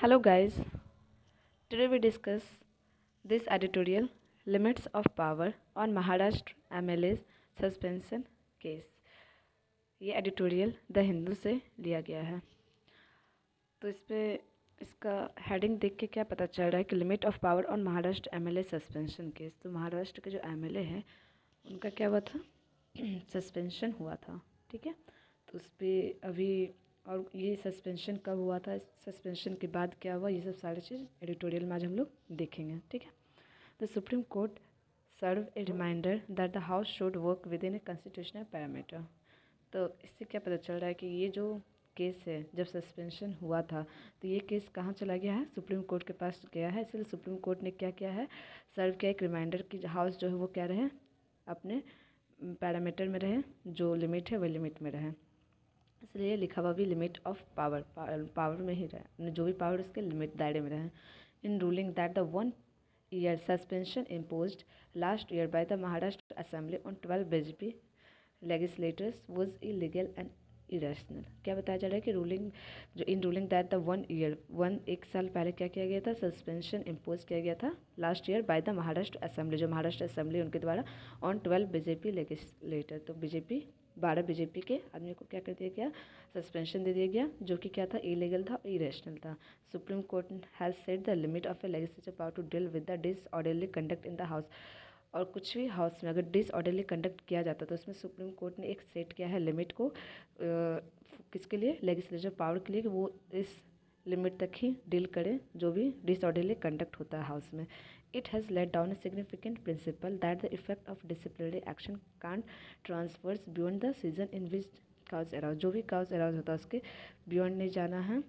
Hello guys, today we discuss this editorial limits of power on Maharashtra MLA's suspension case। ये editorial the Hindu से लिया गया है। तो इस पे इसका हेडिंग देख के क्या पता चल रहा है कि limit of power on Maharashtra MLA suspension case. तो महाराष्ट्र के जो एमएलए हैं उनका क्या हुआ था सस्पेंशन हुआ था, ठीक है। तो उस पर अभी और ये सस्पेंशन कब हुआ था, सस्पेंशन के बाद क्या हुआ, ये सब सारी चीज़ एडिटोरियल में आज हम लोग देखेंगे, ठीक है। The supreme court serve a reminder that the house should work within a constitutional parameter. तो इससे क्या पता चल रहा है कि ये जो केस है, जब सस्पेंशन हुआ था तो ये केस कहाँ चला गया है, सुप्रीम कोर्ट के पास गया है। इसलिए सुप्रीम कोर्ट ने क्या किया है, सर्व किया एक रिमाइंडर कि हाउस जो है वो क्या रहे, अपने पैरामीटर में रहे, जो लिमिट है वही लिमिट में रहे। इसलिए लिखा हुआ भी लिमिट ऑफ पावर, पावर में ही रहे, जो भी पावर उसके लिमिट दायरे में रहे। In ruling that the 1 year suspension imposed last year by the Maharashtra Assembly on 12 BJP legislators was illegal and irrational. क्या बताया जा रहा है कि इन रूलिंग दैट द 1 year 1 साल पहले क्या किया गया था, सस्पेंशन इम्पोज किया गया था last year by the Maharashtra assembly, जो महाराष्ट्र असेंबली उनके द्वारा ऑन 12 बीजेपी लेगिस्लेटर। तो 12 बीजेपी के आदमी को क्या कर दिया गया, सस्पेंशन दे दिया गया, जो कि क्या था, इलीगल था, इरेशनल था। Supreme court has set the limit of a legislature power to deal with the disorderly conduct in the house. और कुछ भी हाउस में अगर डिसऑर्डरली कंडक्ट किया जाता तो उसमें सुप्रीम कोर्ट ने एक सेट किया है लिमिट को, किसके लिए, लेजिस्लेचर पावर के लिए, कि वो इस लिमिट तक ही डील करें जो भी डिसऑर्डरली कंडक्ट होता है हाउस में। It has laid down a significant principle that the effect of disciplinary action can't transverse beyond the season in which cause aroused। जो भी cause aroused होता है उसके बियॉन्ड नहीं जाना है।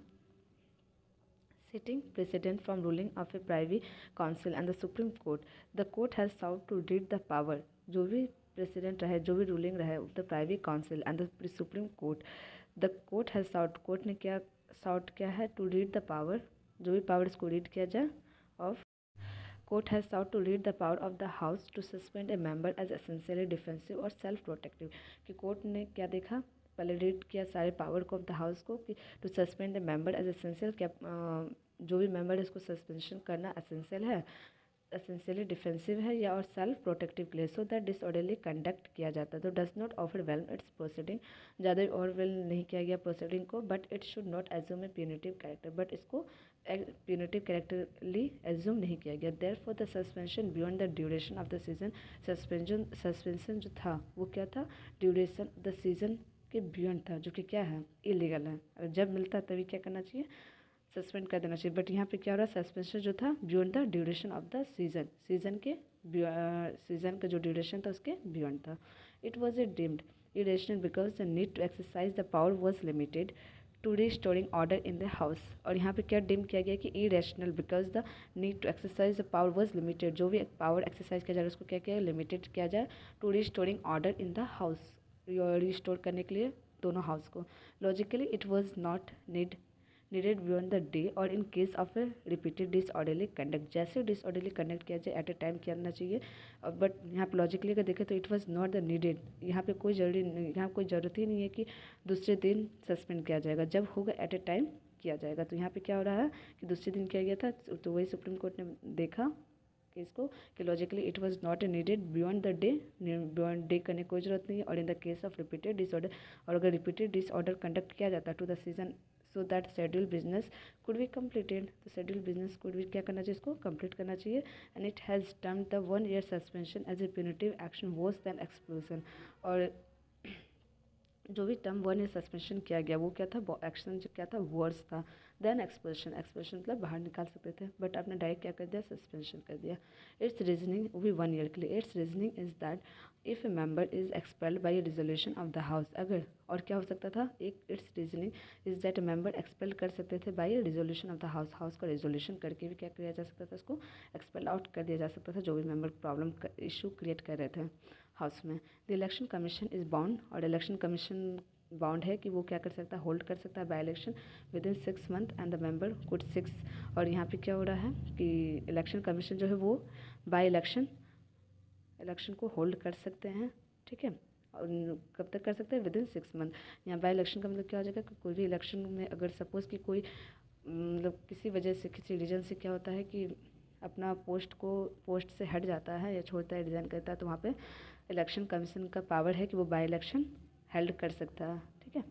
Sitting precedent from ruling of a privy council and the Supreme Court, the court has sought to deed the power। जो भी प्रेसिडेंट रहे, जो भी रूलिंग रहे, the privy council and the supreme court, the court has sought, court ने क्या साउट किया है, टू रीड द पावर, जो भी पावर इसको रीड किया जाए, of court has sought to read the power of the house to suspend a member as essentially defensive और सेल्फ प्रोटेक्टिव। कि कोर्ट ने क्या देखा, पहले रीड किया सारे पावर को ऑफ द हाउस को, कि to suspend the member as essential, क्या जो भी मेंबर है इसको सस्पेंशन करना एसेंशियल है, एसेंशियली डिफेंसिव है या और सेल्फ प्रोटेक्टिव के लिए, सो दैट डिसऑर्डरली कंडक्ट किया जाता है। तो does not overwhelm its proceeding, ज़्यादा ओवरवेल्म नहीं किया गया प्रोसीडिंग को, but it should not assume a punitive character, but इसको प्यूनिटिव कैरेक्टरली एज्यूम नहीं किया गया। Therefore the suspension beyond the duration of the season, suspension जो था वो क्या था, ड्यूरेशन द सीजन के बियॉन्ड था, जो कि क्या है, इलीगल है। और जब मिलता है तभी क्या करना चाहिए, सस्पेंड कर देना चाहिए। बट यहाँ पे क्या हो रहा है, सस्पेंशन जो था beyond the duration of the season, season का जो ड्यूरेशन था उसके बियॉन्ड था। It was a deemed irrational because the need to exercise the power was limited to restoring order in the house. और यहाँ पे क्या डीम किया गया कि irrational because the need to exercise the power was limited, जो भी power exercise किया जा रहा है उसको क्या किया, लिमिटेड किया जाए, to restoring order in the house, restore करने के लिए दोनों हाउस को। Logically it was not needed beyond the day और in case of a repeated disorderly conduct, जैसे डिसऑर्डरली कंडक्ट किया जाए एट ए टाइम करना चाहिए। बट यहाँ पे लॉजिकली अगर देखें तो it was not the needed, यहाँ पे कोई जरूरी नहीं, यहाँ कोई ज़रूरत ही नहीं है कि दूसरे दिन सस्पेंड किया जाएगा, जब होगा एट ए टाइम किया जाएगा। तो यहाँ पे क्या हो रहा है कि दूसरे दिन किया गया था, तो वही सुप्रीम कोर्ट ने देखा कि इसको, कि logically it was not a needed beyond the day, beyond day करने की कोई ज़रूरत नहीं है। और in the case of repeated disorder, और अगर रिपीटेड डिसऑर्डर कंडक्ट किया जाता to the season so that schedule business could be completed, तो शेड्यूल बिजनेस कुड भी क्या करना चाहिए, इसको कंप्लीट करना चाहिए। And it has termed the 1 year suspension as a punitive action verse then exclusion. और जो भी टर्म 1 year सस्पेंशन किया गया वो क्या था, एक्शन जो क्या था, वर्स था देन एक्सपल्शन। एक्सपल्शन मतलब बाहर निकाल सकते थे, बट आपने डायरेक्ट क्या कर दिया, सस्पेंशन कर दिया। इट्स रीजनिंग, वो भी 1 year के लिए। It's reasoning is that if A member is expelled by resolution of the house, अगर, और क्या हो सकता था, एक it's reasoning is that member expel कर सकते थे by resolution of the house, house का रिजोल्यूशन करके भी क्या किया जा सकता था, उसको एक्सपेल आउट कर दिया जा सकता था, जो भी मेंबर प्रॉब्लम इशू क्रिएट कर रहे थे हाउस में। The election commission is bound, और इलेक्शन कमीशन बाउंड है कि वो क्या कर सकता है, होल्ड कर सकता है by election with in 6 months and the member could 6। और यहाँ पे क्या हो रहा है कि इलेक्शन कमीशन जो है वो बाई इलेक्शन को होल्ड कर सकते हैं, ठीक है। और कब तक कर सकते हैं, विद इन 6 months। यहाँ बाई इलेक्शन का मतलब क्या हो जाएगा कि कोई भी इलेक्शन में अगर सपोज़ कि कोई मतलब किसी वजह से किसी रीज़न से क्या होता है कि अपना पोस्ट से हट जाता है या छोड़ता है, रिज़ाइन करता है, तो वहाँ पे इलेक्शन कमीशन का पावर है कि वो बाई इलेक्शन हेल्ड कर सकता है, ठीक है।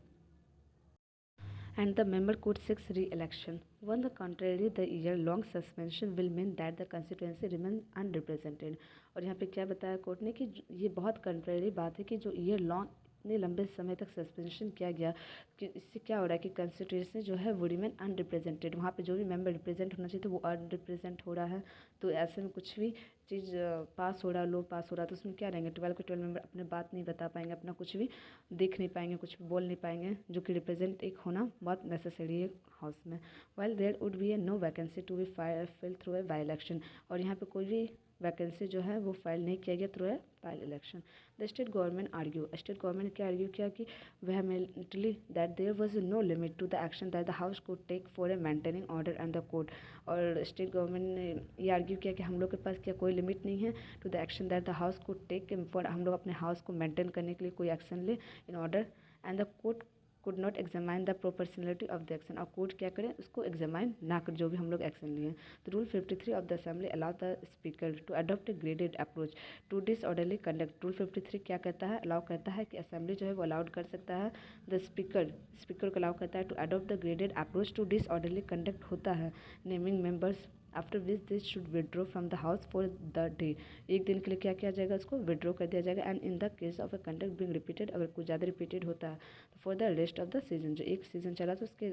And the member could seek re-election. On the contrary, the year-long suspension will mean that the constituency remains unrepresented. और यहाँ पे क्या बताया कोर्ट ने कि ये बहुत कंट्रेरी बात है कि जो ईयर लॉन्ग इतने लंबे समय तक सस्पेंशन किया गया, कि इससे क्या हो रहा है कि कंस्टिट्यूएंसी जो है वो रिमेन अनरिप्रेजेंटेड। वहाँ पे जो भी मेंबर रिप्रेजेंट होना चाहिए तो वो अनरिप्रेजेंट हो रहा है। तो ऐसे में कुछ भी चीज़ पास हो रहा, लो पास हो रहा, तो उसमें क्या रहेंगे, 12 के 12 मेंबर अपने बात नहीं बता पाएंगे, अपना कुछ भी देख नहीं पाएंगे, कुछ भी बोल नहीं पाएंगे, जो कि रिप्रेजेंट एक होना बहुत नेसेसरी है हाउस में। While there would be a no vacancy to be fill through a by election. और यहाँ पे कोई भी वैकेंसी जो है वो फाइल नहीं किया गया through a by election. The state government argue, state government ने क्या आर्ग्यू किया कि vehemently that there was no limit to the action that the house could take for a maintaining order and the court। और state government ने ये argue किया कि हम लोग के पास क्या कोई लिमिट नहीं है to the action that the house could take for, हम लोग अपने हाउस को मेंटेन करने के लिए कोई एक्शन ले in order, and the court could not examine the proportionality of the action. और कोर्ट क्या करें, उसको एग्जामाइन ना कर जो भी हम लोग एक्शन लिए। तो rule 53 of the assembly allow the speaker to adopt a graded approach to disorderly conduct. Rule 53 क्या कहता है, अलाउ करता है कि असेंबली जो है वो अलाउड कर सकता है, द स्पीकर को अलाउ करता है to adopt the graded approach to disorderly conduct होता है, naming members after which this should withdraw from the house for the day. एक दिन के लिए क्या किया जाएगा, उसको विड्रॉ कर दिया जाएगा। And in the case of a conduct being repeated, अगर कुछ ज़्यादा रिपीटेड होता है तो for the rest of the season, जो एक सीजन चला तो उसके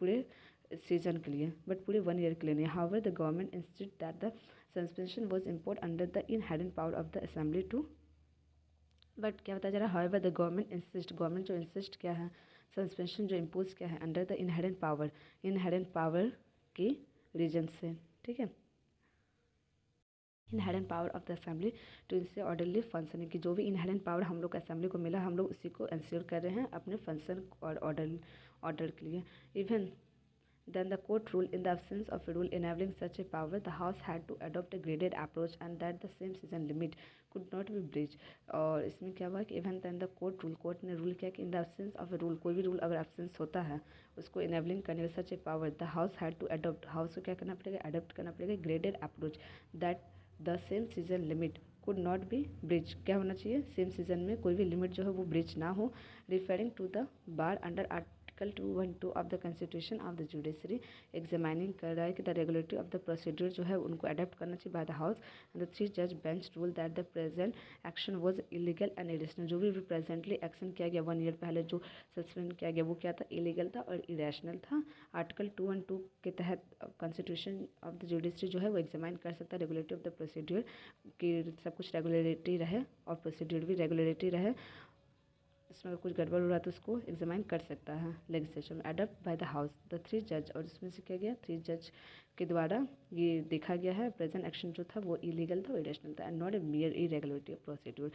पूरे सीजन के लिए, बट पूरे 1 ईयर के लिए नहीं। However the government insist that the suspension was import under the inherent power of the assembly to, but क्या बताया जा रहा है, however the government insist, government जो इंसिस्ट क्या है, सस्पेंशन जो इम्पोज क्या है, अंडर द इनहेरेंट पावर की रीजन से, ठीक है। Inherent power of the assembly to ensure orderly functioning, की जो भी इनहेरेंट पावर हम लोग असेंबली को मिला, हम लोग उसी को इंश्योर कर रहे हैं अपने फंक्शन और ऑर्डर के लिए। Even then the court ruled in the absence of a rule enabling such a power, the house had to adopt a graded approach and that the same season limit could not be breached। और इसमें क्या हुआ कि even then the court rule, court ने rule किया कि in the absence of a rule, कोई भी रूल अगर एब्सेंस होता है उसको इनेबलिंग करने का such a power, the house had to adopt, house को क्या करना पड़ेगा, अडोप्ट करना पड़ेगा graded approach that the same session limit could not be breached. क्या होना चाहिए, सेम सीजन में कोई भी लिमिट जो है वो ब्रिज ना हो, referring to the bar under article 212 of the constitution of the judiciary. Examining कर रहा है कि the regulatory of the procedure जो है उनको अडेप्ट करना चाहिए by the house, and the 3 जज bench rule that the present action was illegal and irrational. जो भी प्रेजेंटली एक्शन किया गया 1 ईयर पहले जो सस्पेंड किया गया वो क्या था, इलीगल था और इरेशनल था। आर्टिकल 212 के तहत कॉन्स्टिट्यूशन ऑफ द जुडिशरी जो है वो एग्जामाइन कर सकता है रेगुलेटरी ऑफ द प्रोसीड्यूर, कि सब कुछ रेगुलरिटी रहे और प्रोसीड्यूर भी रेगुलरिटी रहे, इसमें अगर कुछ गड़बड़ हो रहा है तो उसको एग्जामाइन कर सकता है लेजिस्लेशन में, adopt bye the house the 3 जज। और इसमें से क्या गया, 3 जज के द्वारा ये देखा गया है प्रेजेंट एक्शन जो था वो इलीगल था, इरेशनल था, and not a mere irregularity of procedure.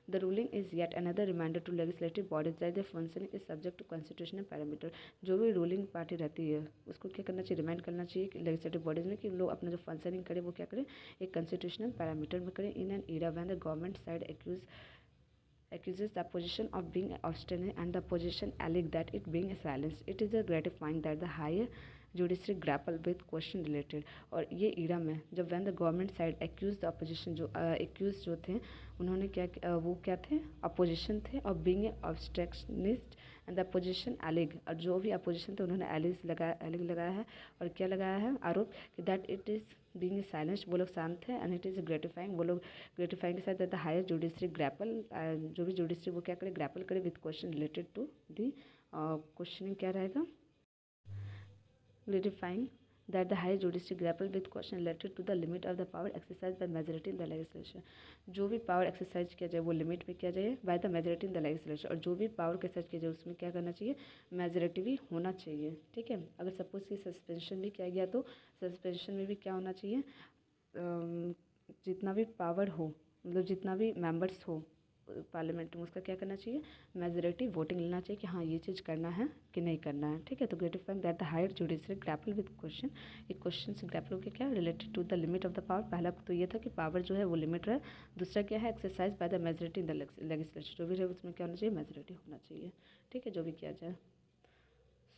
The ruling is yet another reminder to legislative bodies that the functioning is subject to constitutional parameter. जो भी रूलिंग पार्टी रहती है उसको क्या करना चाहिए, रिमाइंड करना चाहिए कि लेजिस्लेटिव बॉडीज में कि लोग अपना जो फंक्शनिंग करें वो क्या करें, एक कॉन्स्टिट्यूशनल पैरामीटर में करें। In an era when the government side accuses the opposition of being obstinate and the opposition alleged that it being silenced, it is gratifying that the higher judiciary grapple with question related। और ये इरा में जब when the government side accused the opposition, जो accused जो थे उन्होंने क्या वो क्या थे, अपोजिशन थे, और being obstructionist and the opposition alleged, और जो भी अपोजिशन थे उन्होंने एलिग लगाया है, और क्या लगाया है आरोप कि that it is being silenced, वो लोग शांत है, एंड इट इज़ ग्रेटिफाइंग, वो लोग ग्रेटिफाइंग के साथ द हायर जुडिशरी ग्रैपल, जो भी जुडिशरी वो क्या करे, ग्रैपल करे with question related to the questioning क्या रहेगा, gratifying that the higher judiciary grapple with question related to the limit of the power exercised by majority in the legislation। जो भी पावर एक्सरसाइज किया जाए वो लिमिट में किया जाए by the majority in the legislation, और जो भी पावर एक्सरसाइज किया जाए उसमें क्या करना चाहिए, मेजोरिटी भी होना चाहिए, ठीक है। अगर सपोज कि सस्पेंशन भी किया गया तो सस्पेंशन में भी क्या होना चाहिए, जितना भी पावर हो, मतलब जितना भी मेंबर्स हो पार्लियामेंट में उसका क्या करना चाहिए, मेजोरिटी वोटिंग लेना चाहिए कि हाँ ये चीज़ करना है कि नहीं करना है, ठीक है। तो gratifying that the higher judiciary grapple with question, एक क्वेश्चन से ग्रैपल होकर क्या related to the limit of the power. पहला तो ये था कि पावर जो है वो लिमिट रहे, दूसरा क्या है, exercise by the majority in the legislature, जो भी रहे उसमें क्या होना चाहिए, मेजोरिटी होना चाहिए, ठीक है, जो भी किया जाए।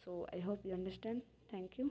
So I hope you understand, thank you.